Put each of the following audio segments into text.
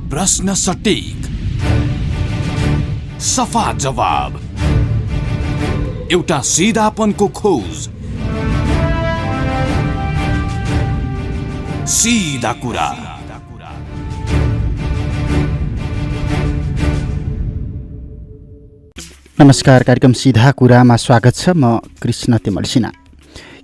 प्रश्न सटीक, सफा जवाब, एउटा सिधापनको खोज, सीधा कुरा। नमस्कार, कार्यक्रम सीधा कुरामा स्वागत छ। म कृष्ण तिमल Sinha.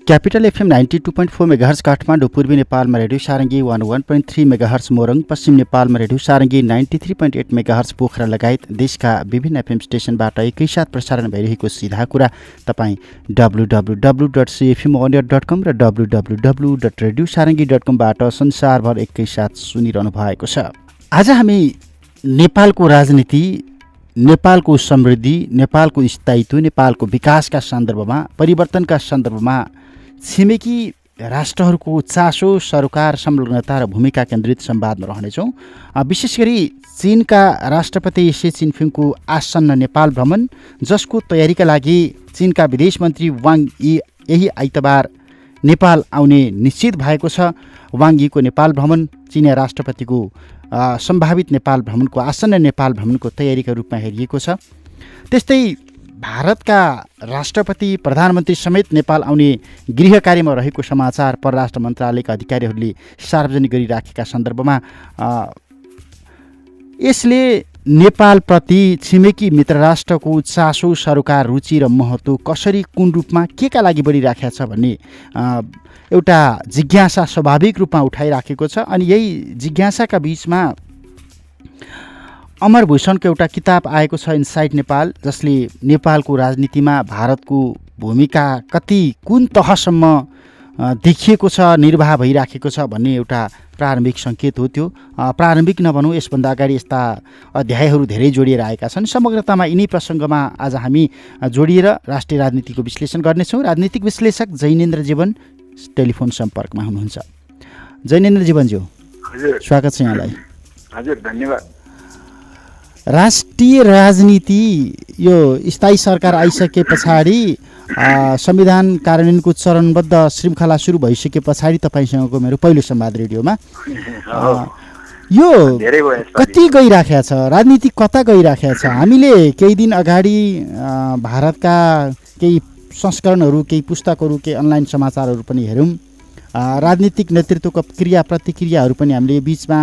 Capital FM 92.4 megahertz Kathmandu, पूर्वी नेपालमा रेडियो सारङ्गी 101.3 मेगाहर्ज मोरङ, पश्चिम नेपालमा रेडियो सारङ्गी 93.8 मेगाहर्ज पोखरा लगायत देशका विभिन्न एफएम स्टेशनबाट एकैसाथ प्रसारण भइरहेको सीधा कुरा तपाईँ www.cfmaudio.com र www.radiosarangi.com बाट संसारभर एकैसाथ सुनिरहनु भएको छ। आज हामी नेपालको राजनीति, नेपालको समृद्धि, नेपालको स्थायित्व, नेपालको विकासका सन्दर्भमा, परिवर्तनका सन्दर्भमा छिमेकी राष्ट्रहरूको चासो, सरकार, संलग्नता र भूमिका केन्द्रित संवादमा रहनेछौँ। विशेष गरी चीनका राष्ट्रपति सी जिनपिङको आसन्न नेपाल भ्रमण, जसको तयारीका लागि चीनका विदेश मन्त्री वाङ यी यही आइतबार नेपाल आउने निश्चित भएको छ। वाङ यीको नेपाल भ्रमण चीनिया राष्ट्रपतिको सम्भावित नेपाल भ्रमणको, आसन्न नेपाल भ्रमणको तयारीका रूपमा हेरिएको छ। त्यस्तै भारतका राष्ट्रपति, प्रधानमन्त्री समेत नेपाल आउने गृह कार्यमा रहेको समाचार परराष्ट्र मन्त्रालयका अधिकारीहरूले सार्वजनिक गरिराखेका सन्दर्भमा यसले नेपालप्रति छिमेकी मित्र राष्ट्रको चासो, सरोकार, रुचि र महत्त्व कसरी, कुन रूपमा, केका लागि बढिराखेको छ भन्ने एउटा जिज्ञासा स्वाभाविक रूपमा उठाइराखेको छ। अनि यही जिज्ञासाका बिचमा अमर भूषणको एउटा किताब आएको छ, इनसाइड नेपाल, जसले नेपालको राजनीतिमा भारतको भूमिका कति, कुन तहसम्म देखिएको छ, निर्वाह भइराखेको छ भन्ने एउटा प्रारम्भिक सङ्केत हो। त्यो प्रारम्भिक नभनौँ, यसभन्दा अगाडि यस्ता अध्यायहरू धेरै जोडिएर आएका छन्। समग्रतामा यिनै प्रसङ्गमा आज हामी जोडिएर राष्ट्रिय राजनीतिको विश्लेषण गर्नेछौँ। राजनीतिक विश्लेषक जैनेन्द्र जीवन टेलिफोन सम्पर्कमा हुनुहुन्छ। जैनेन्द्र जीवनज्यू, स्वागत छ यहाँलाई। हजुर, धन्यवाद। राष्ट्रिय राजनीति, यो स्थायी सरकार आइसके पछाडि, संविधान कार्यान्वयनको चरणबद्ध श्रृङ्खला सुरु भइसके पछाडि तपाईँसँगको मेरो पहिलो संवाद रेडियोमा यो कति गइराखेको छ, राजनीति कता गइराखेको छ? हामीले केही दिन अगाडि भारतका केही संस्करणहरू, केही पुस्तकहरू, केही अनलाइन समाचारहरू पनि हेऱ्यौँ। राजनीतिक नेतृत्वको क्रिया प्रतिक्रियाहरू पनि हामीले बिचमा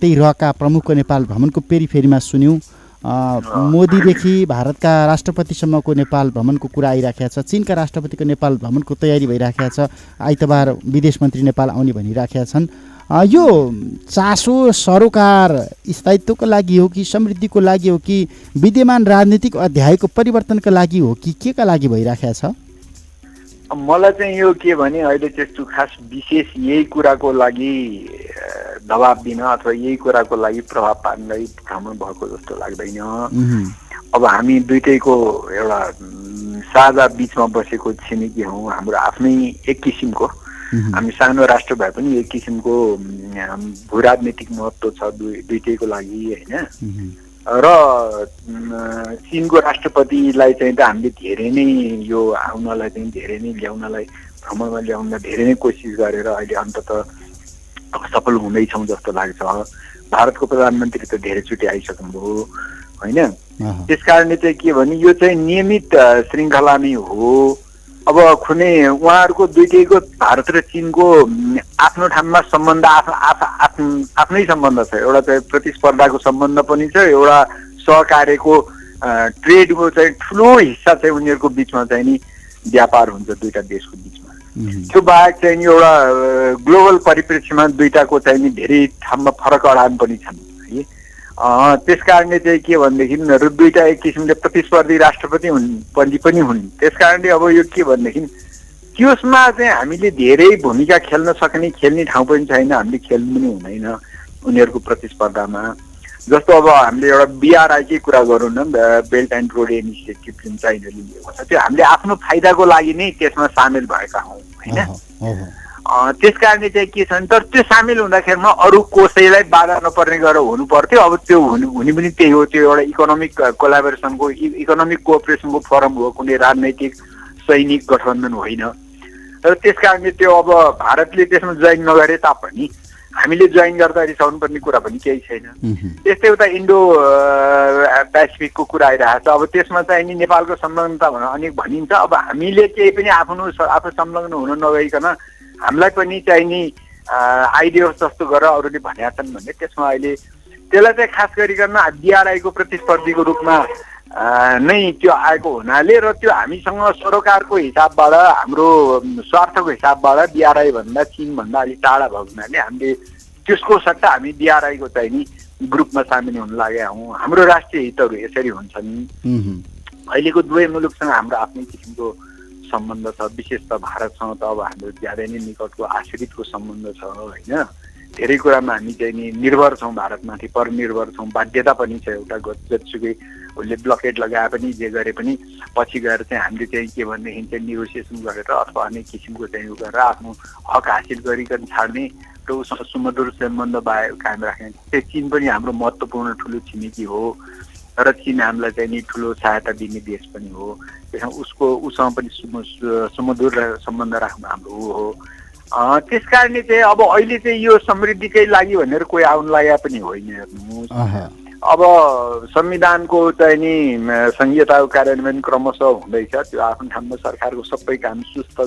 त्यही रहका प्रमुखको नेपाल भ्रमणको पेरिफेरीमा सुन्यौँ। मोदीदेखि भारतका राष्ट्रपतिसम्मको नेपाल भ्रमणको कुरा आइराखेको छ। चीनका राष्ट्रपतिको नेपाल भ्रमणको तयारी भइराखेको छ। आइतबार विदेश मन्त्री नेपाल आउने भनिराखेका छन्। यो चासो, सरोकार, स्थायित्वको लागि हो कि समृद्धिको लागि हो कि विद्यमान राजनीतिक अध्यायको परिवर्तनका लागि हो कि के का लागि भइराखेको छ? मलाई चाहिँ यो के भने अहिले त्यस्तो खास विशेष यही कुराको लागि दबाब दिन अथवा यही कुराको लागि प्रभाव पार्नलाई भ्रमण भएको जस्तो लाग्दैन। अब हामी दुइटैको एउटा साझा बिचमा बसेको छिमेकी हौँ। हाम्रो आफ्नै एक किसिमको, हामी सानो राष्ट्र भए पनि एक किसिमको भू राजनीतिक महत्त्व छ दुइटैको लागि, होइन? र चीनको राष्ट्रपतिलाई चाहिँ त हामीले धेरै नै यो आउनलाई चाहिँ धेरै नै ल्याउनलाई, भ्रमणमा ल्याउन धेरै नै कोसिस गरेर अहिले अन्ततः सफल हुँदैछौँ जस्तो लाग्छ। भारतको प्रधानमन्त्री त धेरैचोटि आइसक्नुभयो, होइन? त्यस कारणले चाहिँ के भने यो चाहिँ नियमित श्रृङ्खला नै हो। अब कुनै उहाँहरूको दुइटैको, भारत र चीनको आफ्नो ठाउँमा सम्बन्ध आफ्नै सम्बन्ध छ। एउटा चाहिँ प्रतिस्पर्धाको सम्बन्ध पनि छ, एउटा सहकार्यको, ट्रेडको चाहिँ ठुलो हिस्सा चाहिँ उनीहरूको बिचमा चाहिँ नि व्यापार हुन्छ दुईटा देशको बिचमा। त्यो बाहेक चाहिँ नि एउटा ग्लोबल परिप्रेक्ष्यमा दुईटाको चाहिँ नि धेरै ठाउँमा फरक अडान पनि छन् है। त्यस कारणले चाहिँ के भनेदेखि दुईटा एक किसिमले प्रतिस्पर्धी राष्ट्रपति पनि हुन्। त्यस कारणले अब यो के भनेदेखि त्यसमा चाहिँ हामीले धेरै भूमिका खेल्न सक्ने, खेल्ने ठाउँ पनि छैन, हामीले खेल्नु पनि हुँदैन उनीहरूको प्रतिस्पर्धामा। जस्तो अब हामीले एउटा BRI-कै कुरा गरौँ न, बेल्ट एन्ड रोड इनिसिएटिभ जुन चाइनाले लिएको छ, त्यो हामीले आफ्नो फाइदाको लागि नै त्यसमा सामेल भएका हौँ, होइन? त्यस कारणले चाहिँ के छ भने, तर त्यो सामेल हुँदाखेरिमा अरू कसैलाई बाधा नपर्ने गरेर हुनु पर्थ्यो। अब त्यो हुने पनि त्यही हो, त्यो एउटा इकोनोमिक कोलाबोरेसनको, इकोनोमिक कोअपरेसनको फोरम हो, कुनै राजनैतिक सैनिक गठबन्धन होइन। र त्यस कारणले त्यो अब भारतले त्यसमा जोइन नगरे तापनि हामीले जोइन गर्दा रिसाउनु पर्ने कुरा पनि केही छैन। त्यस्तै उता इन्डो पेसिफिकको कुरा आइरहेको छ। अब त्यसमा चाहिँ नि नेपालको संलग्नता अनेक भनिन्छ। अब हामीले केही पनि आफू संलग्न हुन नगइकन हामीलाई पनि चाहिँ नि आइडियोस जस्तो गरेर अरूले भनेका छन् भने त्यसमा अहिले त्यसलाई चाहिँ खास गरिकन DRI को प्रतिस्पर्धीको रूपमा नै त्यो आएको हुनाले र त्यो हामीसँग सरोकारको हिसाबबाट हाम्रो स्वार्थको हिसाबबाट DRI भन्दा चीनभन्दा अलिक टाढा भएको हुनाले हामीले त्यसको सट्टा हामी DRI को चाहिँ नि ग्रुपमा सामेल हुन लागेका हौँ। हाम्रो राष्ट्रिय हितहरू यसरी हुन्छन्। अहिलेको दुवै मुलुकसँग हाम्रो आफ्नै किसिमको सम्बन्ध छ। विशेष त भारतसँग त अब हाम्रो ज्यादै नै निकटको आश्रितको सम्बन्ध छ होइन। धेरै कुरामा हामी चाहिँ नि निर्भर छौँ भारतमाथि, परनिर्भर छौँ। बाध्यता पनि छ एउटा, जतिसुकै उसले ब्लकेट लगाए पनि जे गरे पनि पछि गएर चाहिँ हामीले चाहिँ के भनेदेखि चाहिँ नेगोसिएसन गरेर अथवा अनेक किसिमको चाहिँ उ गरेर आफ्नो हक हासिल गरिकन छाड्ने र उसँग सुमधुर सम्बन्ध कायम राख्ने। त्यो चीन पनि हाम्रो महत्त्वपूर्ण ठुलो छिमेकी हो र चीन हामीलाई चाहिँ नि ठुलो सहायता दिने देश पनि हो। त्यसमा उसँग पनि सुमधुर सम्बन्ध राख्नु हाम्रो हो। त्यस कारणले चाहिँ अब अहिले चाहिँ यो समृद्धिकै लागि भनेर कोही आउनु लागेका पनि होइन। हेर्नुहोस् अब संविधानको चाहिँ नि संहिताको कार्यान्वयन क्रमशः हुँदैछ। त्यो आफ्नो ठाउँमा सरकारको सबै काम सुस्त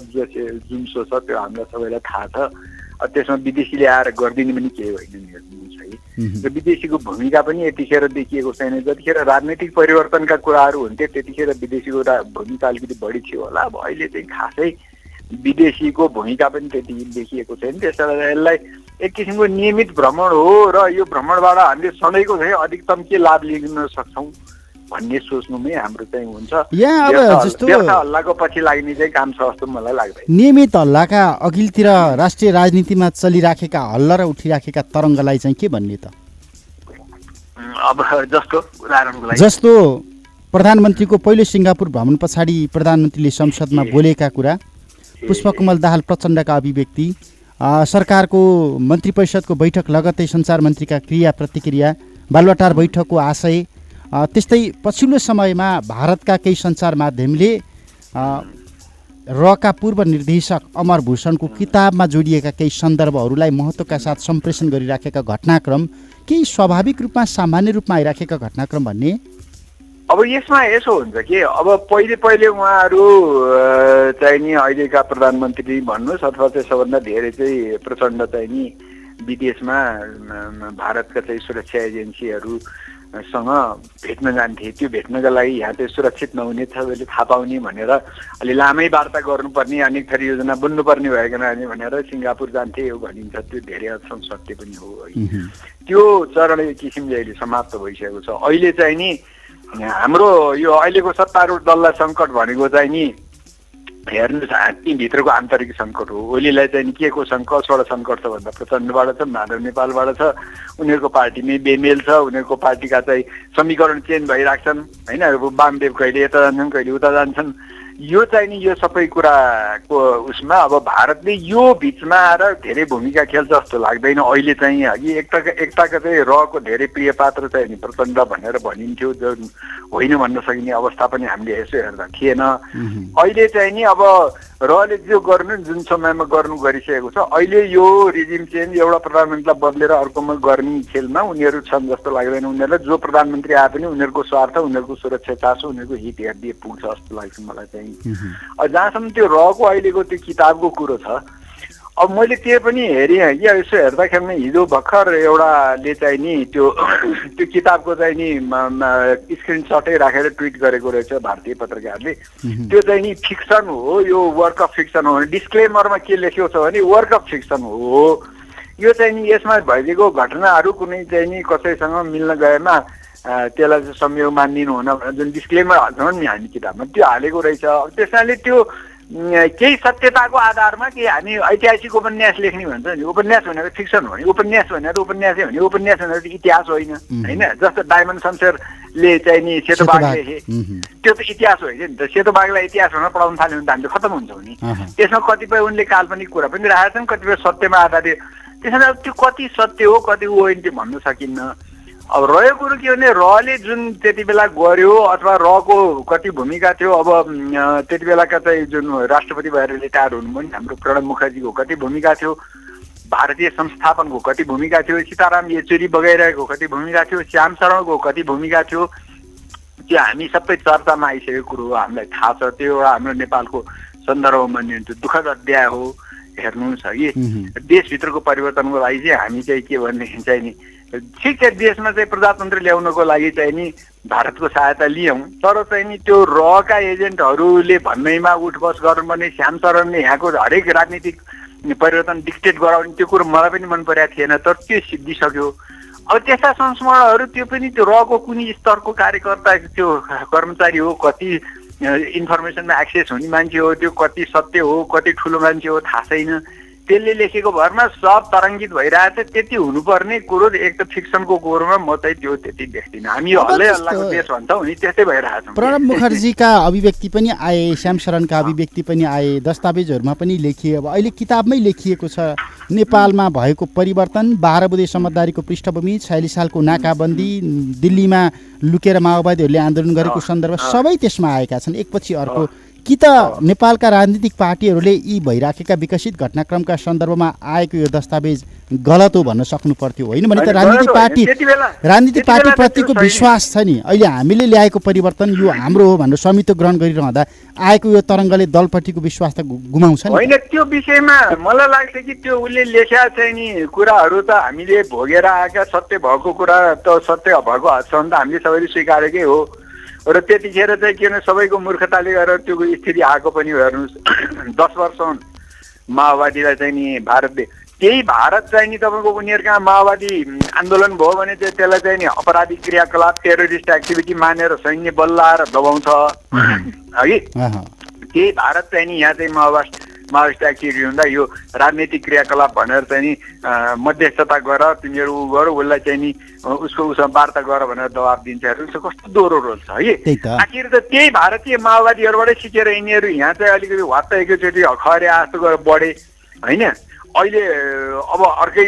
जुनसो छ त्यो हामीलाई सबैलाई थाहा छ। त्यसमा विदेशीले आएर गरिदिने पनि केही होइन नि। हेर्नुहोस् है, र विदेशीको भूमिका पनि यतिखेर देखिएको छैन। जतिखेर राजनैतिक परिवर्तनका कुराहरू हुन्थे त्यतिखेर विदेशीको भूमिका अलिकति बढी थियो होला। अब अहिले चाहिँ खासै विदेशीको भूमिका पनि त्यति देखिएको छैन। त्यसैले यसलाई एक किसिमको नियमित भ्रमण हो र यो भ्रमणबाट हामीले सधैँको चाहिँ अधिकतम के लाभ लिन सक्छौँ भन्ने सोच्नुमै हाम्रो चाहिँ हुन्छ। हल्लाको पछि लाग्ने चाहिँ काम छ जस्तो मलाई लाग्दैन। नियमित हल्लाका अघिल्तिर राष्ट्रिय राजनीतिमा चलिराखेका हल्ला र उठिराखेका तरङ्गलाई चाहिँ के भन्ने त? अब उदाहरणको लागि जस्तो प्रधानमन्त्रीको पहिलो सिङ्गापुर भ्रमण पछाडि प्रधानमन्त्रीले संसदमा बोलेका कुरा, पुष्पकमल दाहाल प्रचण्डका अभिव्यक्ति, सरकारको मन्त्री परिषदको बैठक लगत्तै सञ्चार मन्त्रीका क्रिया प्रतिक्रिया, बालुवाटार बैठकको आशय, त्यस्तै पछिल्लो समयमा भारतका केही सञ्चार माध्यमले रका पूर्व निर्देशक अमर भूषणको किताबमा जोडिएका केही सन्दर्भहरूलाई महत्त्वका साथ सम्प्रेषण गरिराखेका घटनाक्रम केही स्वाभाविक रूपमा सामान्य रूपमा आइराखेका घटनाक्रम भन्ने? अब यसमा यसो हुन्छ कि अब पहिले उहाँहरू चाहिँ नि अहिलेका प्रधानमन्त्री भन्नुहोस् अथवा चाहिँ सबभन्दा धेरै चाहिँ प्रचण्ड चाहिँ नि विदेशमा भारतका चाहिँ सुरक्षा एजेन्सीहरूसँग भेट्न जान्थे। त्यो भेट्नका लागि यहाँ चाहिँ सुरक्षित नहुने सबैले थाहा पाउने भनेर अलि लामै वार्ता गर्नुपर्ने अनेक थरी योजना बुन्नुपर्ने भएको नानी भनेर सिङ्गापुर जान्थे यो भनिन्छ। त्यो धेरै हदसम्म सत्य पनि हो है। त्यो चरण एक किसिमले अहिले समाप्त भइसकेको छ। अहिले चाहिँ नि हाम्रो यो अहिलेको सत्तारूढ दललाई सङ्कट भनेको चाहिँ नि हेर्नुहोस् भित्रको आन्तरिक सङ्कट हो। ओलीलाई चाहिँ के को कसबाट सङ्कट छ भन्दा प्रचण्डबाट छ, माधव नेपालबाट छ, उनीहरूको पार्टीमै बेमेल छ, उनीहरूको पार्टीका चाहिँ समीकरण चेन्ज भइराख्छन् होइन। वामदेव कहिले यता जान्छन् कहिले उता जान्छन्। यो चाहिँ नि यो सबै कुराको उसमा अब भारतले यो बिचमा आएर धेरै भूमिका खेल्छ जस्तो लाग्दैन। अहिले चाहिँ अघि एकताका चाहिँ रहको धेरै प्रिय पात्र चाहिँ नि प्रचण्ड भनेर भनिन्थ्यो, जो होइन भन्न सकिने अवस्था पनि हामीले यसो हेर्दा थिएन। अहिले चाहिँ नि अब रहले जो गर्नु जुन समयमा गर्नु गरिसकेको छ, अहिले यो रिजिम चेन्ज एउटा प्रधानमन्त्रीलाई बदलेर अर्कोमा गर्ने खेलमा उनीहरू छन् जस्तो लाग्दैन। उनीहरूलाई जो प्रधानमन्त्री आए पनि उनीहरूको स्वार्थ, उनीहरूको सुरक्षा चासो, उनीहरूको हित हेर्दिए पुग्छ जस्तो लाग्छ मलाई चाहिँ। जहाँसम्म त्यो रहको अहिलेको त्यो किताबको कुरो छ, अब मैले त्यो पनि हेरेँ कि यसो हेर्दाखेरि हिजो भर्खर एउटाले चाहिँ नि त्यो किताबको चाहिँ नि स्क्रिनसटै राखेर ट्विट गरेको रहेछ भारतीय पत्रकारले। त्यो चाहिँ नि फिक्सन हो, यो वर्क अफ फिक्सन हो। डिस्क्लेमरमा के लेखेको छ भने वर्क अफ फिक्सन हो। यो चाहिँ नि यसमा भइदिएको घटनाहरू कुनै चाहिँ नि कसैसँग मिल्न गएमा त्यसलाई चाहिँ संयोग मानिदिनु हुन भनेर जुन डिस्क्लेमर हाल्छौँ नि हामी किताबमा त्यो हालेको रहेछ। त्यसैले त्यो केही सत्यताको आधारमा कि हामी ऐतिहासिक उपन्यास लेख्ने भन्छ नि, उपन्यास भनेर फिक्सन हो नि, उपन्यास भनेर उपन्यासै हो नि, उपन्यास भनेर इतिहास होइन होइन। जस्तो डायमन्ड शमशेरले चाहिँ नि सेतो बाघ लेखे, त्यो त इतिहास होइन नि त। सेतो बाघलाई इतिहास भनेर पढाउन थाल्यो भने त हामी खत्तम हुन्छौँ नि। त्यसमा कतिपय उनले काल्पनिक कुरा पनि राखेका छन्, कतिपय सत्यमा आधारित। त्यसैले त्यो कति सत्य हो कति होइन त्यो भन्न सकिन्न। अब रहेको कुरो के भने रहले जुन त्यति बेला गर्यो अथवा रहको कति भूमिका थियो, अब त्यति बेलाका चाहिँ जुन राष्ट्रपति भएर रिटायर हुनुभयो नि हाम्रो प्रणब मुखर्जीको कति भूमिका थियो, भारतीय संस्थापनको कति भूमिका थियो, सीताराम येचुरी बगाइरहेको कति भूमिका थियो, श्याम शरणको कति भूमिका थियो, त्यो हामी सबै चर्चामा आइसकेको कुरो हो, हामीलाई थाहा छ। त्यो एउटा हाम्रो नेपालको सन्दर्भमा त्यो दुःखद अध्याय हो। हेर्नुहोस् है, देशभित्रको परिवर्तनको लागि चाहिँ हामी चाहिँ के भनेदेखि चाहिँ नि ठिक छ, देशमा चाहिँ प्रजातन्त्र ल्याउनको लागि चाहिँ नि भारतको सहायता लियौँ, तर चाहिँ नि त्यो रहका एजेन्टहरूले भन्दैमा उठबस गर्नुपर्ने, श्याम शरणले यहाँको हरेक राजनीतिक परिवर्तन डिक्टेट गराउने, त्यो कुरो मलाई पनि मन परेको थिएन, तर त्यो सिद्धिसक्यो। अब त्यस्ता संस्मरणहरू त्यो पनि त्यो रहको कुनै स्तरको कार्यकर्ता, त्यो कर्मचारी हो, कति इन्फर्मेसनमा एक्सेस हुने मान्छे हो, त्यो कति सत्य हो, कति ठुलो मान्छे हो थाहा छैन, त्यसले लेखेको भरमा सब तरङ्गित भइरहेछ। त्यति हुनुपर्ने कुरो एक त फिक्सनको कुरोमा म चाहिँ त्यो त्यति देख्दिनँ। हामी हल्लै हल्लाको देश भन्छौँ नि, त्यस्तै भइरहेछ। प्रणब मुखर्जीका अभिव्यक्ति पनि आए, श्याम शरणका अभिव्यक्ति पनि आए, दस्तावेजहरूमा पनि लेखिए। अब अहिले किताबमै लेखिएको छ नेपालमा भएको परिवर्तन, 12 बुँदे समझदारीको पृष्ठभूमि, 46 सालको नाकाबन्दी, दिल्लीमा लुकेर माओवादीहरूले आन्दोलन गरेको सन्दर्भ सबै त्यसमा आएका छन् एकपछि अर्को। कि त नेपालका राजनीतिक पार्टीहरूले यी भइराखेका विकसित घटनाक्रमका सन्दर्भमा आएको यो दस्तावेज गलत हो भन्न सक्नु पर्थ्यो, होइन भने त राजनीतिक पार्टीप्रतिको विश्वास छ नि। अहिले हामीले ल्याएको परिवर्तन यो हाम्रो हो भनेर स्वामित्व ग्रहण गरिरहँदा आएको यो तरङ्गले दलपट्टिको विश्वास त गुमाउँछ नि। होइन, त्यो विषयमा मलाई लाग्छ कि त्यो उसले लेख्या चाहिँ नि कुराहरू त हामीले भोगेर आएका सत्य भएको कुरा त सत्य भएको हदसम्म त हामीले सबैले स्वीकारेकै हो, र त्यतिखेर चाहिँ के भने सबैको मूर्खताले गरेर त्यो स्थिति आएको पनि हेर्नुहोस्। 10 वर्षसम्म माओवादीलाई चाहिँ नि भारतले, त्यही भारत चाहिँ नि तपाईँको उनीहरू कहाँ माओवादी आन्दोलन भयो भने चाहिँ त्यसलाई चाहिँ नि अपराधिक क्रियाकलाप, टेरोरिस्ट एक्टिभिटी मानेर सैन्य बल लाएर दबाउँछ है। त्यही भारत चाहिँ नि यहाँ चाहिँ माओवादिस्ट एक्टिभिटी हुँदा यो राजनीतिक क्रियाकलाप भनेर चाहिँ नि मध्यस्थता गर, तिमीहरू उ गर, उसलाई चाहिँ नि उसमा वार्ता गर भनेर दबाब दिन्छ। हेर्नुहोस् कस्तो दोहोरो रोल छ है। आखिर त त्यही भारतीय माओवादीहरूबाटै सिकेर यिनीहरू यहाँ चाहिँ अलिकति वात्त एकैचोटि खरे जस्तो गरेर बढे होइन। अहिले अब अर्कै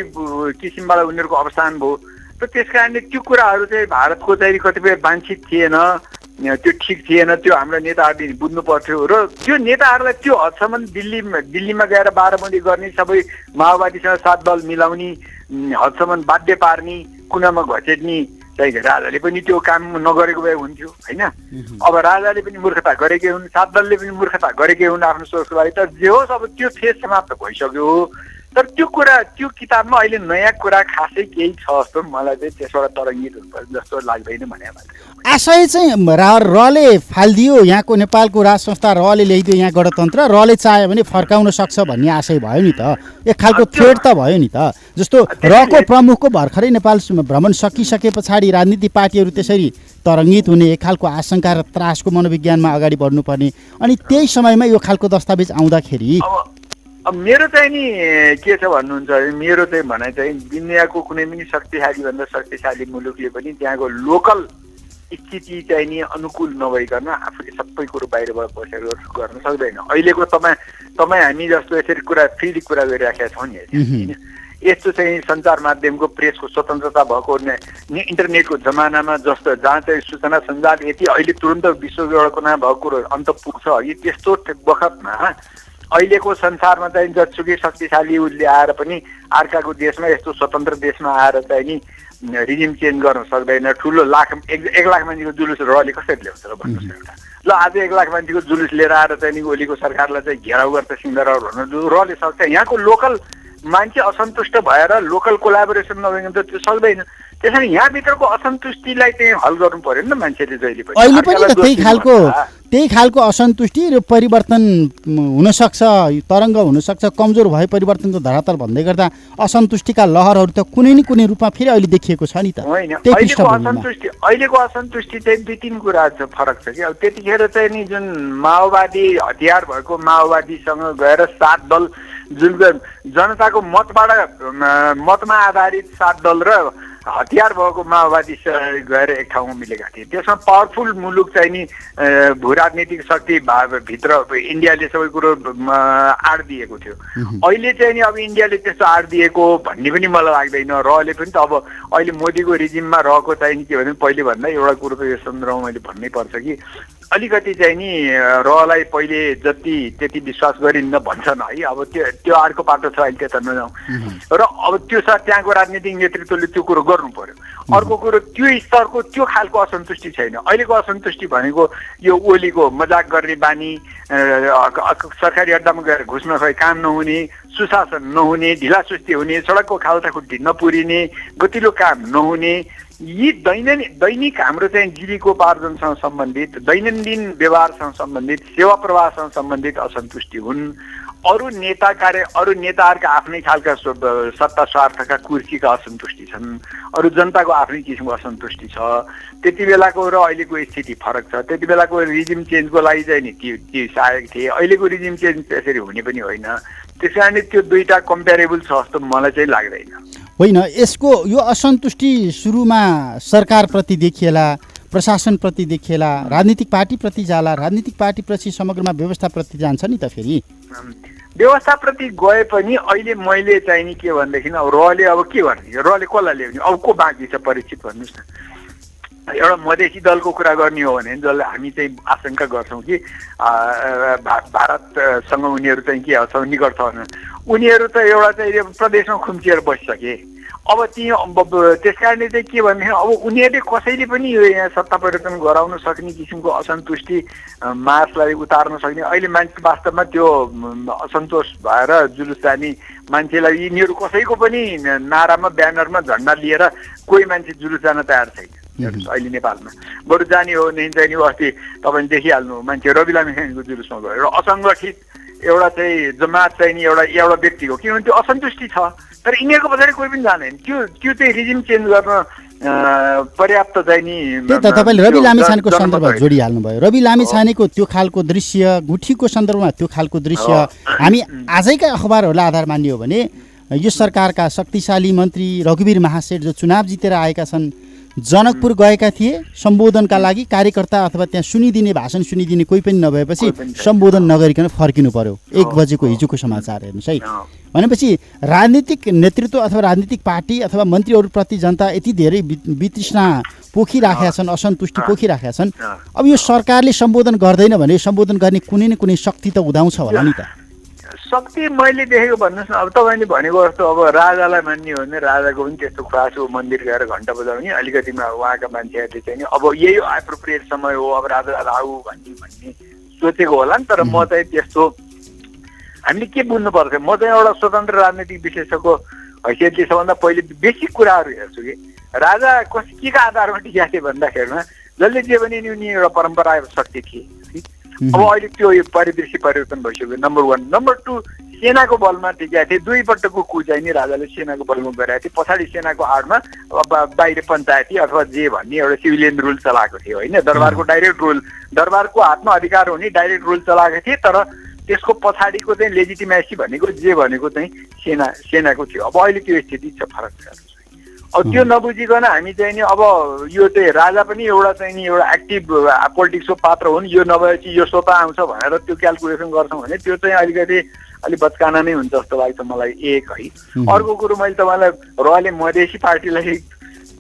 किसिमबाट उनीहरूको अवसान भयो। र त्यस कारणले त्यो कुराहरू चाहिँ भारतको चाहिँ कतिपय वाञ्छित थिएन, त्यो ठिक थिएन, त्यो हाम्रो नेताहरूले बुझ्नु पर्थ्यो। र त्यो नेताहरूलाई त्यो हदसम्म दिल्लीमा गएर बाह्रबन्दी गर्ने, सबै माओवादीसँग साथ दल मिलाउने, हदसम्म बाध्य पार्ने, कुनामा घचेट्ने चाहिँ राजाले पनि त्यो काम नगरेको भए हुन्थ्यो होइन। अब राजाले पनि मूर्खता गरेकै हुन्, सात दलले पनि मूर्खता गरेकै हुन् आफ्नो सोचको लागि। तर जे होस् अब त्यो फेज समाप्त भइसक्यो। तर त्यो कुरा त्यो किताबमा अहिले नयाँ कुरा खासै केही छ जस्तो मलाई चाहिँ त्यसबाट तरङ्गित हुनुपर्छ जस्तो लाग्दैन भने आशय चाहिँ रले फालिदियो, यहाँको नेपालको राज संस्था रले ल्याइदियो यहाँ गणतन्त्र, रले चाह्यो भने फर्काउन सक्छ भन्ने आशय भयो नि त, एक खालको थ्रेड त भयो नि त। जस्तो रको प्रमुखको भर्खरै नेपाल भ्रमण सकिसके पछाडि राजनीतिक पार्टीहरू त्यसरी तरङ्गित हुने, एक खालको आशंका र त्रासको मनोविज्ञानमा अगाडि बढ्नुपर्ने, अनि त्यही समयमा यो खालको दस्तावेज आउँदाखेरि अब मेरो चाहिँ नि के छ भन्नुहुन्छ, मेरो चाहिँ भनाइ चाहिँ दुनियाँको कुनै पनि शक्तिशाली भन्दा शक्तिशाली मुलुकले पनि त्यहाँको लोकल स्थिति चाहिँ नि अनुकूल नभइकन आफूले सबै कुरो बाहिरबाट बसेर गर्न सक्दैन। अहिलेको तपाईँ हामी जस्तो यसरी कुरा फ्रिली कुरा गरिराखेका छौँ नि होइन। यस्तो चाहिँ सञ्चार माध्यमको प्रेसको स्वतन्त्रता भएको इन्टरनेटको जमानामा जस्तो जहाँ चाहिँ सूचना सञ्जाल यति अहिले तुरन्त विश्वजोडकोमा भएको कुरो अन्त पुग्छ अघि, त्यस्तो बखतमा अहिलेको संसारमा चाहिँ जतिसुकै शक्तिशाली उसले आएर पनि अर्काको देशमा यस्तो स्वतन्त्र देशमा आएर चाहिँ नि रिजिम चेन्ज गर्न सक्दैन। ठुलो एक लाख मान्छेको जुलुस रले कसरी ल्याउँछ र भन्नुहोस् एउटा। ल आज 1 लाख मान्छेको जुलुस लिएर आएर चाहिँ नि ओलीको सरकारलाई चाहिँ घेराउ गर्छ सिङ्गरा भन्नु रले सक्छ। यहाँको लोकल मान्छे असन्तुष्ट भएर लोकल कोलाबोरेसन नभइकन त त्यो सक्दैन। त्यसैले यहाँभित्रको असन्तुष्टिलाई चाहिँ हल गर्नु पर्यो नि त मान्छेले जहिले पनि। अहिले पनि त त्यही खालको असन्तुष्टि र परिवर्तन हुनसक्छ, तरङ्ग हुनसक्छ, कमजोर भए परिवर्तनको धरातल भन्दै गर्दा असन्तुष्टिका लहरहरू त कुनै न कुनै रूपमा फेरि अहिले देखिएको छ नि त। अहिलेको असन्तुष्टि चाहिँ 2-3 कुरा फरक छ कि। अब त्यतिखेर चाहिँ नि जुन माओवादी हतियार भएको माओवादीसँग गएर सात दल, जुन जनताको मतमा आधारित सात दल र हतियार भएको माओवादी गएर एक ठाउँमा मिलेका थिए। त्यसमा पावरफुल मुलुक चाहिँ नि भू राजनीतिक शक्ति भित्र इन्डियाले सबै कुरो आड दिएको थियो। अहिले चाहिँ नि अब इन्डियाले त्यस्तो आड दिएको भन्ने पनि मलाई लाग्दैन। रहले पनि त अब अहिले मोदीको रिजिममा रहेको चाहिँ नि के भने पहिले भन्दा एउटा कुरो त यो सन्दर्भमा मैले भन्नै पर्छ कि अलिकति चाहिँ नि रहलाई पहिले जति त्यति विश्वास गरिन्न भन्छन् है। अब त्यो अर्को बाटो छ, अहिले त्यता नजाउँ। र अब त्यो त्यहाँको राजनीतिक नेतृत्वले त्यो कुरो गर्नु पर्यो। अर्को कुरो त्यो स्तरको त्यो खालको असन्तुष्टि छैन। अहिलेको असन्तुष्टि भनेको यो ओलीको मजाक गर्ने बानी, सरकारी अड्डामा गएर घुस नखाई काम नहुने, सुशासन नहुने, ढिलासुस्ती हुने, सडकको खाल्टाखुट्टी नपुरिने, गतिलो काम नहुने, यी दैनिक हाम्रो चाहिँ जीविकोपार्जनसँग सम्बन्धित, दैनन्दिन व्यवहारसँग सम्बन्धित, सेवा प्रवाहसँग सम्बन्धित असन्तुष्टि हुन्। अरू नेताहरूका आफ्नै खालका सत्ता स्वार्थका कुर्सीका असन्तुष्टि छन्। अरू जनताको आफ्नै किसिमको असन्तुष्टि छ। त्यति बेलाको र अहिलेको स्थिति फरक छ। त्यति बेलाको रिजिम चेन्जको लागि चाहिँ नि ती सहायक थिए। अहिलेको रिजिम चेन्ज त्यसरी हुने पनि होइन। त्यस कारणले त्यो दुईटा कम्पेरेबल छ जस्तो मलाई चाहिँ लाग्दैन। होइन, यसको यो असन्तुष्टि सुरुमा सरकारप्रति देखिएला, प्रशासनप्रति देखिएला, राजनीतिक पार्टीप्रति जाला, राजनीतिक पार्टीप्रति समग्रमा व्यवस्थाप्रति जान्छ नि त। फेरि व्यवस्थाप्रति गए पनि अहिले मैले चाहिँ नि के भनेदेखि अब रहले अब के गर्ने, रहले कसलाई ल्याउने, अब को बाँकी छ परीक्षित भन्नुहोस् न। एउटा मधेसी दलको कुरा गर्ने हो भने जसले हामी चाहिँ आशंका गर्छौँ कि भारतसँग उनीहरू चाहिँ के छ निकट छ भने उनीहरू त एउटा चाहिँ प्रदेशमा खुम्चिएर बसिसके। अब त्यस कारणले चाहिँ के भनेदेखि अब उनीहरूले कसैले पनि यो यहाँ सत्ता परिवर्तन गराउन सक्ने किसिमको असन्तुष्टि मार्चलाई उतार्न सक्ने अहिले मान्छे वास्तवमा त्यो असन्तोष भएर जुलुस जाने मान्छेलाई यिनीहरू कसैको पनि नारामा ब्यानरमा झन्डा लिएर कोही मान्छे जुलुस जान तयार छैन अहिले नेपालमा। बरु जाने हो भने चाहिँ नि अस्ति तपाईँले देखिहाल्नु मान्छे रवि लामिछानेको जुलुसमा गयो। एउटा असङ्गठित एउटा चाहिँ जमात चाहिँ नि एउटा व्यक्तिको, किनभने त्यो असन्तुष्टि छ। तर यिनीहरूको पछाडि कोही पनि जाँदैन। त्यो चाहिँ रिजिम चेन्ज गर्न पर्याप्त चाहिँ नि। त्यही त तपाईँले रवि लामिछानेको सन्दर्भ जोडिहाल्नु भयो। रवि लामिछानेको त्यो खालको दृश्य, गुठीको सन्दर्भमा त्यो खालको दृश्य हामी आजैका अखबारहरूलाई आधार मान्ने हो भने यो सरकारका शक्तिशाली मन्त्री रघुवीर महासेठ जो चुनाव जितेर आएका छन्, जनकपुर गएका थिए सम्बोधनका लागि। कार्यकर्ता अथवा त्यहाँ सुनिदिने, भाषण सुनिदिने कोही पनि नभएपछि सम्बोधन नगरिकन फर्किनु पर्यो। 1 बजेको हिजोको समाचार हेर्नुहोस् है। भनेपछि राजनीतिक नेतृत्व अथवा राजनीतिक पार्टी अथवा मन्त्रीहरूप्रति जनता यति धेरै वितृष्णा पोखिराखेका छन्, असन्तुष्टि पोखिराखेका छन्। अब यो सरकारले सम्बोधन गर्दैन भने सम्बोधन गर्ने कुनै न कुनै शक्ति त उदाउँछ होला नि त। शक्ति मैले देखेको भन्नुहोस् न। अब तपाईँले भनेको जस्तो अब राजालाई मान्ने हो भने राजाको पनि त्यस्तो खास हो, मन्दिर गएर घन्टा बजाउने अलिकति उहाँका मान्छेहरूले चाहिँ अब यही एप्रोप्रिएट समय हो अब राजा आऊ भन्ने सोचेको होला नि। तर म चाहिँ त्यस्तो हामीले के बुझ्नुपर्छ, म चाहिँ एउटा स्वतन्त्र राजनीतिक विशेषज्ञको हैसियतले सबभन्दा पहिले बेसिक कुराहरू हेर्छु कि राजा के का आधारमा टिका थिए भन्दाखेरिमा जसले जे भने नि उनी एउटा परम्परा शक्ति थिए। अब अहिले त्यो परिदृश्य परिवर्तन भइसक्यो। नम्बर 1। नम्बर 2 सेनाको बलमा टिका थिए। 2 पटकको कु चाहिँ नि राजाले सेनाको बलमा गराएको थिए। पछाडि सेनाको आडमा बाहिर पञ्चायती अथवा जे भन्ने एउटा सिभिलियन रुल चलाएको थियो होइन। दरबारको डाइरेक्ट रुल, दरबारको हातमा अधिकार हुने डाइरेक्ट रुल चलाएको थिए। तर त्यसको पछाडिको चाहिँ लेजिटिमेसी भनेको जे भनेको चाहिँ सेनाको थियो। अब अहिले त्यो स्थिति छ, फरक छ। अब त्यो नबुझिकन हामी चाहिँ नि अब यो चाहिँ राजा पनि एउटा चाहिँ नि एउटा एक्टिभ पोलिटिक्सको पात्र हुन्, यो नभएपछि यो स्वतः आउँछ भनेर त्यो क्यालकुलेसन गर्छौँ भने त्यो चाहिँ अलिकति अलिक बचकाना नै हुन्छ जस्तो लाग्छ मलाई। एक है। अर्को कुरो मैले तपाईँलाई रहले मधेसी पार्टीलाई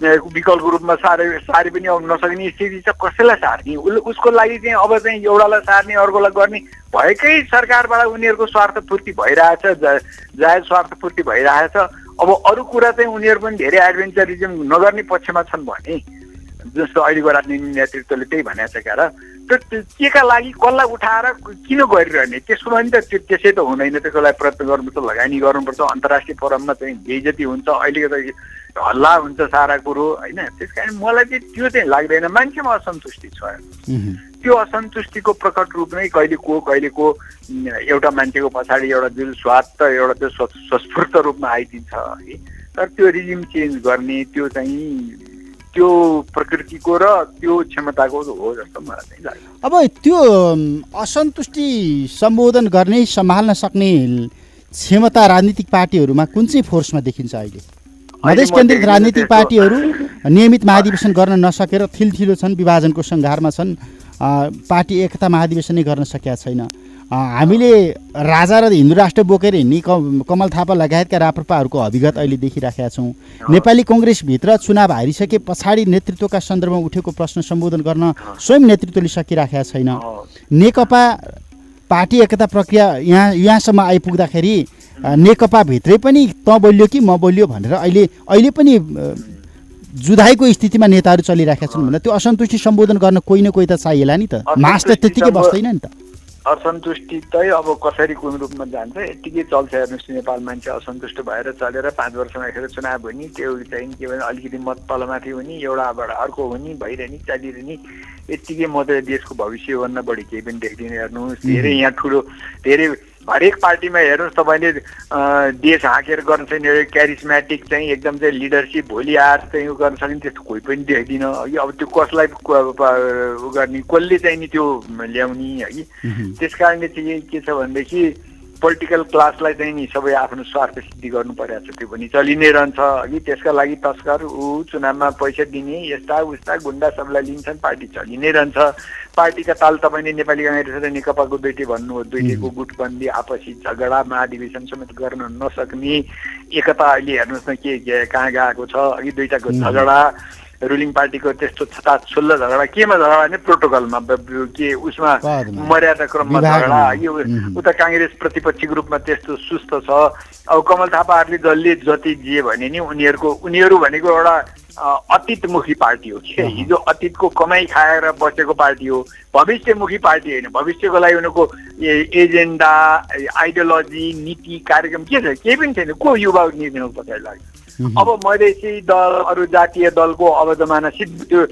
विकल्पको रूपमा सारी पनि आउन नसक्ने स्थिति छ। कसैलाई सार्ने, उसको लागि चाहिँ अब चाहिँ एउटालाई सार्ने अर्कोलाई गर्ने भएकै सरकारबाट उनीहरूको स्वार्थपूर्ति भइरहेछ, जायज स्वार्थपूर्ति भइरहेछ। अब अरू कुरा चाहिँ उनीहरू पनि धेरै एडभेन्चरिजम नगर्ने पक्षमा छन् भने जस्तो अहिलेको राजनीतिक नेतृत्वले त्यही भनेको छ क्या। त्यो के का लागि कसलाई उठाएर किन गरिरहने, त्यसको लागि त त्यसै त हुँदैन। त्यसको लागि प्रयत्न गर्नुपर्छ, लगानी गर्नुपर्छ। अन्तर्राष्ट्रिय फोरममा चाहिँ बेइज्जती हुन्छ, अहिलेको त हल्ला हुन्छ सारा कुरो होइन। त्यस कारण मलाई चाहिँ त्यो चाहिँ लाग्दैन। मान्छेमा असन्तुष्टि छ। त्यो असन्तुष्टिको प्रकट रूप नै कहिलेको एउटा मान्छेको पछाडि एउटा जुन स्वार्थ एउटा त्यो सस्फूर्त रूपमा आइदिन्छ है। तर त्यो रिजिम चेन्ज गर्ने त्यो चाहिँ त्यो प्रकृतिको र त्यो क्षमताको हो जस्तो मलाई चाहिँ लाग्छ। अब त्यो असन्तुष्टि सम्बोधन गर्ने, सम्हाल्न सक्ने क्षमता राजनीतिक पार्टीहरूमा कुन चाहिँ फोर्समा देखिन्छ अहिले? मधेस केन्द्रित राजनीतिक पार्टीहरू नियमित महाधिवेशन गर्न नसकेर थिलथिलो छन्, विभाजनको सङ्घारमा छन्, पार्टी एकता महाधिवेशनै गर्न सकेका छैन। हामीले राजा र हिन्दू राष्ट्र बोकेर हिँड्ने कमल थापा लगायतका राप्रपाहरूको अभिगत अहिले देखिराखेका छौँ। नेपाली कङ्ग्रेसभित्र चुनाव हारिसके पछाडि नेतृत्वका सन्दर्भमा उठेको प्रश्न सम्बोधन गर्न स्वयं नेतृत्वले सकिराखेका छैन। नेकपा पार्टी एकता प्रक्रिया यहाँसम्म आइपुग्दाखेरि नेकपाभित्रै पनि त बोलियो कि म बोलियो भनेर अहिले पनि जुधाइको स्थितिमा नेताहरू चलिराखेका छन् भन्दा त्यो असन्तुष्टि सम्बोधन गर्न कोही न कोही त चाहिएला नि त। मास त त्यत्तिकै बस्दैन नि त। असन्तुष्टि चाहिँ अब कसरी कुन रूपमा जान्छ यत्तिकै चल्छ। हेर्नुहोस्, नेपाल मान्छे असन्तुष्ट भएर चलेर 5 वर्षमा खेर चुनाव हुने, त्यो चाहिँ के भने अलिकति मत तलमाथि हुने, एउटाबाट अर्को हुने, भइरहने, चलिरहने, यत्तिकै म त देशको भविष्यभन्दा बढी केही पनि देख्दिनँ। हेर्नुहोस्, धेरै यहाँ ठुलो धेरै हरेक पार्टीमा हेर्नुहोस् तपाईँले देश हाँकेर गर्न सक्ने क्यारिस्मेटिक चाहिँ एकदम चाहिँ लिडरसिप भोलि आएर चाहिँ गर्न सक्ने त्यस्तो कोही पनि देख्दिनँ है। अब त्यो कसलाई उ गर्ने, कसले चाहिँ नि त्यो ल्याउने है। त्यस कारणले चाहिँ के छ भनेदेखि पोलिटिकल क्लासलाई चाहिँ नि सबै आफ्नो स्वार्थ सिद्धि गर्नु परेको छ, त्यो पनि चलि नै रहन्छ है। त्यसका लागि तस्कर चुनावमा पैसा दिने यस्ता उस्ता गुन्डा सबलाई लिन्छन्, पार्टी चलि नै रहन्छ। पार्टीका ताल तपाईँले नेपाली काङ्ग्रेस र नेकपाको दुईटै भन्नुभयो, दुईटैको गुटबन्दी, आपसी झगडा, महाधिवेशन समेत गर्न नसक्ने, एकता अहिले हेर्नुहोस् न के कहाँ गएको छ अघि दुईटाको झगडा, रुलिङ पार्टीको त्यस्तो छताछुल्लो झगडा, केमा झगडा भने प्रोटोकलमा के उसमा मर्यादा क्रममा झगडा, यो उता काङ्ग्रेस प्रतिपक्षीको रूपमा त्यस्तो सुस्त छ। अब कमल थापाहरूले जसले जति जे भने नि उनीहरू भनेको एउटा अतीतमुखी पार्टी हो कि हिजो अतीतको कमाई खाएर बसेको पार्टी हो, भविष्यमुखी पार्टी होइन। भविष्यको लागि उनीहरूको एजेन्डा, आइडियोलोजी, नीति, कार्यक्रम के छ? केही पनि छैन। को युवा नीतिको पछाडि लाग्छ? अब मधेसी दल, अरू जातीय दलको अब जमाना सिधै त्यो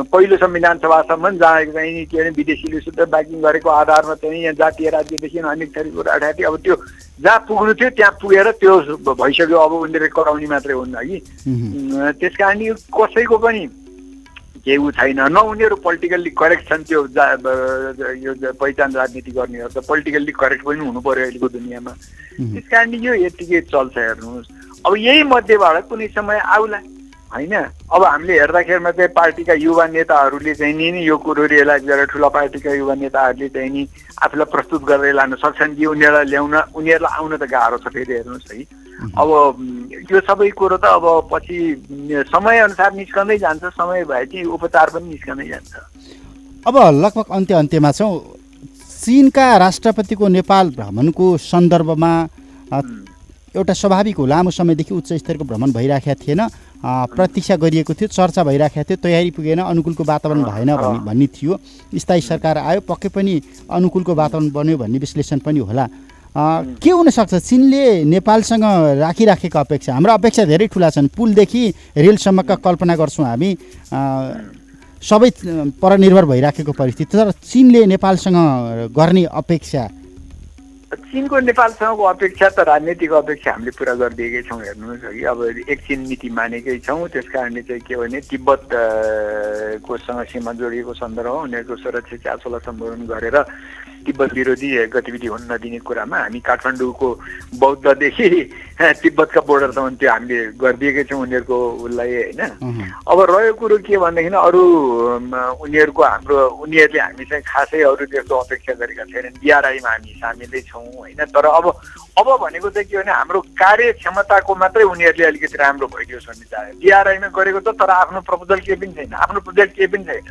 पहिलो संविधान सभासम्म जहाँ चाहिँ के अरे विदेशीले शुद्ध ब्याकिङ गरेको आधारमा चाहिँ यहाँ जातीय राज्यदेखि अनेक थरीको अठाठी अब त्यो जहाँ पुग्नु थियो त्यहाँ पुगेर त्यो भइसक्यो। अब उनीहरूले कराउने मात्रै हुन् है। त्यस कारण यो कसैको पनि केही ऊ छैन, न उनीहरू पोलिटिकल्ली करेक्ट छन्। त्यो यो पहिचान राजनीति गर्नेहरू त पोलिटिकल्ली करेक्ट पनि हुनु पर्यो अहिलेको दुनियाँमा। त्यस कारण यो यत्तिकै चल्छ। हेर्नुहोस्, अब यही मध्येबाट कुनै समय आउला होइन। अब हामीले हेर्दाखेरिमा चाहिँ पार्टीका युवा नेताहरूले चाहिँ नि यो कुरो रियलाइज गरेर ठुला पार्टीका युवा नेताहरूले चाहिँ नि आफूलाई प्रस्तुत गरेर लान सक्छन् कि उनीहरूलाई आउन त गाह्रो छ। फेरि हेर्नुहोस् है, अब यो सबै कुरो त अब पछि समयअनुसार निस्कँदै जान्छ, समय भएपछि उपचार पनि निस्कँदै जान्छ। अब लगभग अन्त्यमा छौँ। चीनका राष्ट्रपतिको नेपाल भ्रमणको सन्दर्भमा एउटा स्वाभाविक हो, लामो समयदेखि उच्च स्तरको भ्रमण भइराखेका थिएन, प्रतीक्षा गरिएको थियो, चर्चा भइराखेको थियो, तयारी पुगेन, अनुकूलको वातावरण भएन भन्ने थियो। स्थायी सरकार आयो, पक्कै पनि अनुकूलको वातावरण बन्यो भन्ने विश्लेषण पनि होला। के हुनसक्छ चिनले नेपालसँग राखिराखेका अपेक्षा? हाम्रो अपेक्षा धेरै ठुला छन्, पुलदेखि रेलसम्मका कल्पना गर्छौँ हामी, सबै परनिर्भर भइराखेको परिस्थिति। तर चिनले नेपालसँग गर्ने अपेक्षा? चीनको नेपालसँगको अपेक्षा त राजनीतिक अपेक्षा हामीले पुरा गरिदिएकै छौँ। हेर्नुहोस् है, अब एक चीन नीति मानेकै छौँ। त्यस कारणले चाहिँ के भने तिब्बतकोसँग सीमा जोडिएको सन्दर्भमा उनीहरूको सुरक्षा चासोलाई सम्बोधन गरेर तिब्बत विरोधी गतिविधि हुन नदिने कुरामा हामी काठमाडौँको बौद्धदेखि तिब्बतका बोर्डरसम्म त्यो हामीले गरिदिएकै छौँ उनीहरूको उसलाई होइन। अब रह्यो कुरो के भनेदेखि अरू उनीहरूले हामीसँग खासै अरू त्यस्तो अपेक्षा गरेका छैनन्। बिआरआईमा हामी सामेलै छौँ होइन। तर अब भनेको चाहिँ के भने हाम्रो कार्यक्षमताको मात्रै उनीहरूले अलिकति राम्रो भइदियोस् भन्ने चाह्यो। बिआरआईमा गरेको त तर आफ्नो प्रपोजल केही पनि छैन, आफ्नो प्रोजेक्ट केही पनि छैन,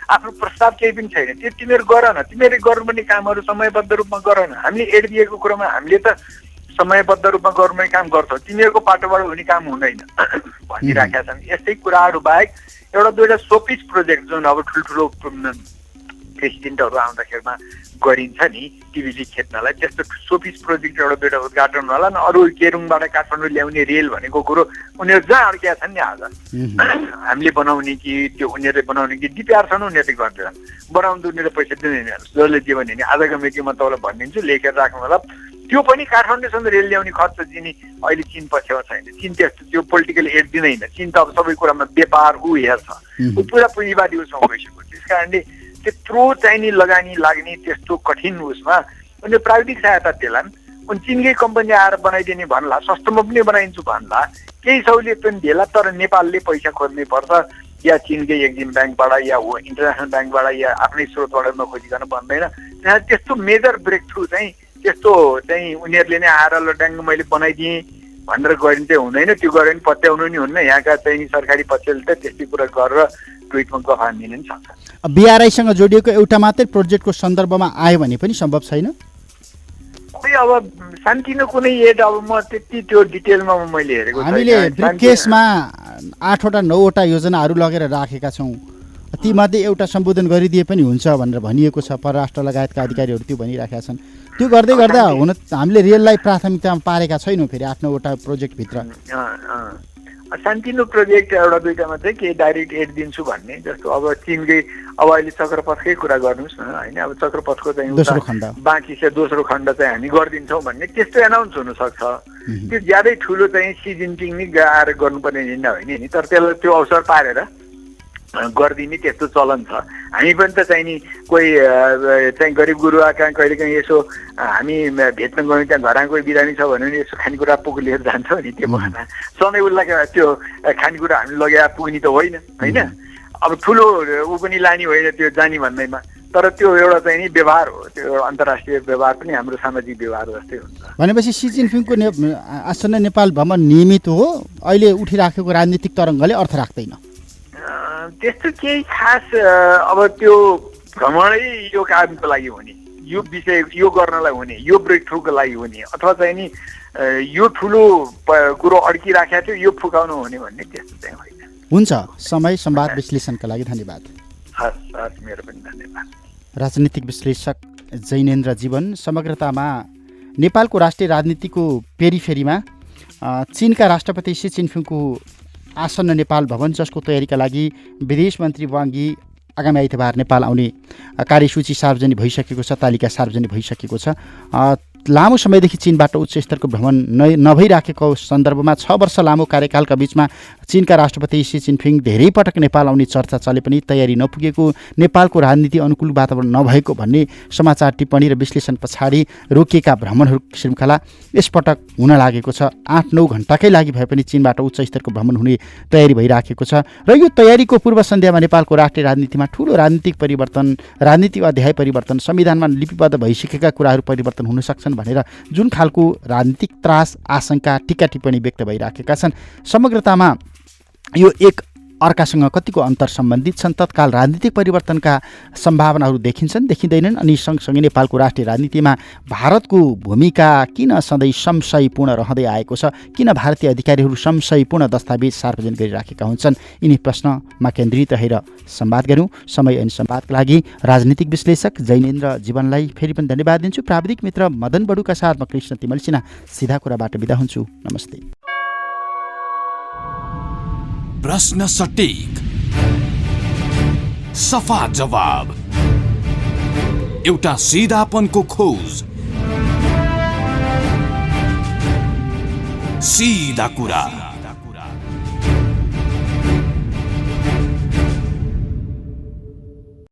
आफ्नो प्रस्ताव केही पनि छैन। त्यो तिमीहरू गर न, तिमीहरू गर्नुपर्ने कामहरू समयबद्ध रूपमा गर न। हामीले एड दिएको कुरोमा हामीले त समयबद्ध रूपमा गर्नुपर्ने काम गर्छौँ, तिमीहरूको पाटोबाट हुने काम हुँदैन भनिराखेका छन्। यस्तै कुराहरू बाहेक एउटा दुईवटा सोपिस प्रोजेक्ट जुन अब ठुल्ठुलो प्रेसिडेन्टहरू आउँदाखेरिमा गरिन्छ नि टिभी खेद्नलाई, त्यस्तो सोपिस प्रोजेक्ट एउटा दुईवटा उद्घाटन होला न। अरू केरुङबाट काठमाडौँ ल्याउने रेल भनेको कुरो उनीहरू जहाँ अड्किया छन् नि आज हामीले बनाउने कि त्यो उनीहरूले बनाउने कि डिपिआरसँग उनीहरूले गर्दैछन्, बनाउनु त उनीहरूले पैसा दिँदैन। जसले जे भने नि आजको मिटिङमा तपाईँलाई भनिदिन्छु, लेखेर राख्नु होला। त्यो पनि काठमाडौँसँग रेल ल्याउने खर्च दिने अहिले चीन पछ्याउ छैन। चीन त्यस्तो त्यो पोलिटिकल एड दिँदैन। चीन त अब सबै कुरामा व्यापार हेर्छ, ऊ पुरा पुँजीवादी उसमा गइसक्यो। त्यस कारणले त्यत्रो चाहिने लगानी लाग्ने त्यस्तो कठिन उसमा उनीहरू प्राविधिक सहायता देलान्। चिनकै कम्पनी आएर बनाइदिने भन्ला, सस्तोमा पनि बनाइदिन्छु भन्ला, केही सहुलियत पनि दिएला, तर नेपालले पैसा खोज्नै पर्छ या चिनकै एक्जिम ब्याङ्कबाट या इन्टरनेसनल ब्याङ्कबाट या आफ्नै स्रोतबाट नखोजिकन बन्दैन। त्यस्तो मेजर ब्रेक थ्रु चाहिँ त्यस्तो चाहिँ उनीहरूले नै आएर ल ड्याङ्ग मैले बनाइदिएँ भनेर गरिन् चाहिँ हुँदैन, त्यो गऱ्यो भने पत्याउनु नि हुन्न। यहाँका चाहिँ सरकारी पक्षले त त्यस्तै कुरा गरेर ट्विटमा गफ हान्दिन नि सक्छ। BRI-सँग जोडिएको एउटा मात्रै प्रोजेक्टको सन्दर्भमा आयो भने पनि सम्भव छैन? खोइ अब शान्तिनो कुनै एड अब म त्यति त्यो डिटेलमा मैले हेरेको छैन। हामीले ब्रिफकेसमा 8वटा 9वटा योजनाहरू लगेर राखेका छौँ, तीमध्ये एउटा सम्बोधन गरिदिए पनि हुन्छ भनेर भनिएको छ। परराष्ट्र लगायतका अधिकारीहरू त्यो भनिराखेका छन्। त्यो गर्दै गर्दा हुन हामीले रेललाई प्राथमिकतामा पारेका छैनौँ फेरि 8-9वटा प्रोजेक्टभित्र। शान्तिनो प्रोजेक्ट एउटा दुईटामा चाहिँ के डाइरेक्ट एड दिन्छु भन्ने जस्तो अब चिनकै अब अहिले चक्रपथकै कुरा गर्नुहोस् न होइन, अब चक्रपथको चाहिँ दोस्रो खण्ड बाँकी चाहिँ दोस्रो खण्ड चाहिँ हामी गरिदिन्छौँ भन्ने त्यस्तो एनाउन्स हुनसक्छ। त्यो ज्यादै ठुलो चाहिँ सी जिनपिङ नै आएर गर्नुपर्ने निर्णय होइन नि, तर त्यसलाई त्यो अवसर पारेर गरिदिने त्यस्तो चलन छ। हामी पनि त चाहिँ नि कोही चाहिँ गरिब गुरुवा कहाँ कहिलेकाहीँ यसो हामी भेट्न गयौँ, त्यहाँ घरमा कोही बिरामी छ भने यसो खानेकुरा पुग लिएर जान्छौँ नि, त्यो भएन सधैँ उसलाई त्यो खानेकुरा हामी लगेर पुग्ने त होइन होइन। अब ठुलो ऊ पनि लाने होइन त्यो जाने भन्दैमा, तर त्यो एउटा चाहिँ नि व्यवहार हो, त्यो अन्तर्राष्ट्रिय व्यवहार पनि हाम्रो सामाजिक व्यवहार जस्तै हुन्छ। भनेपछि सी जिनपिङको आसन्न नेपाल भ्रमण नियमित हो, अहिले उठिराखेको राजनीतिक तरङ्गले अर्थ राख्दैन? त्यस्तो केही खास अब त्यो भ्रमणै यो कामको लागि हुने, यो विषय यो गर्नलाई हुने, यो ब्रेक थ्रुको लागि हुने, अथवा चाहिँ नि यो ठुलो कुरो अड्किराखेको थियो यो फुकाउनु हुने भन्ने त्यस्तो चाहिँ होइन। हुन्छ, समय संवाद विश्लेषणका लागि धन्यवाद। हस् हस्, मेरो पनि धन्यवाद। राजनीतिक विश्लेषक जैनेन्द्र जीवन समग्रतामा नेपालको राष्ट्रिय राजनीतिको पेरिफेरीमा चीनका राष्ट्रपति सी जिनपिङको आसन्न नेपाल भवन जसको तयारीका लागि विदेश मन्त्री वाङ यी आगामी आइतबार नेपाल आउने कार्यसूची सार्वजनिक भइसकेको छ, तालिका सार्वजनिक भइसकेको छ। लामो समयदेखि चीनबाट उच्च स्तरको भ्रमण नभइराखेको सन्दर्भमा 6 वर्ष लामो कार्यकालका बिचमा चीनका राष्ट्रपति सी जिनपिङ धेरै पटक नेपाल आउने चर्चा चले पनि तयारी नपुगेको, नेपालको राजनीति अनुकूल वातावरण नभएको भन्ने समाचार टिप्पणी र विश्लेषण पछाडि रोकिएका भ्रमणहरू श्रृङ्खला यसपटक हुन लागेको छ। 8-9 घण्टाकै लागि भए पनि चीनबाट उच्च स्तरको भ्रमण हुने तयारी भइराखेको छ र यो तयारीको पूर्व सन्ध्यामा नेपालको राष्ट्रिय राजनीतिमा ठुलो राजनीतिक परिवर्तन, राजनीतिक अध्याय परिवर्तन, संविधानमा लिपिबद्ध भइसकेका कुराहरू परिवर्तन हुन सक्छन् भनेर जुन खालको राजनीतिक त्रास, आशंका, टीका टिप्पणी व्यक्त भइराखेका छन्, समग्रतामा यो एक अर्कासँग कतिको अन्तर सम्बन्धित छन्? तत्काल राजनीतिक परिवर्तनका सम्भावनाहरू देखिन्छन्, देखिँदैनन्? अनि सँगसँगै नेपालको राष्ट्रिय राजनीतिमा भारतको भूमिका किन सधैँ संशयपूर्ण रहँदै आएको छ? किन भारतीय अधिकारीहरू संशयपूर्ण दस्तावेज सार्वजनिक गरिराखेका हुन्छन्? यिनी प्रश्नमा केन्द्रित रहेर संवाद गऱ्यौँ। समय अनि संवादका लागि राजनीतिक विश्लेषक जैनेन्द्र जीवनलाई फेरि पनि धन्यवाद दिन्छु। प्राविधिक मित्र मदन बडुका साथ म कृष्ण तिमल सिन्हा सिधा कुराबाट बिदा हुन्छु। नमस्ते। प्रश्न सटीक, सफा जवाब, एउटा सिधापनको खोज, सीधा कुरा।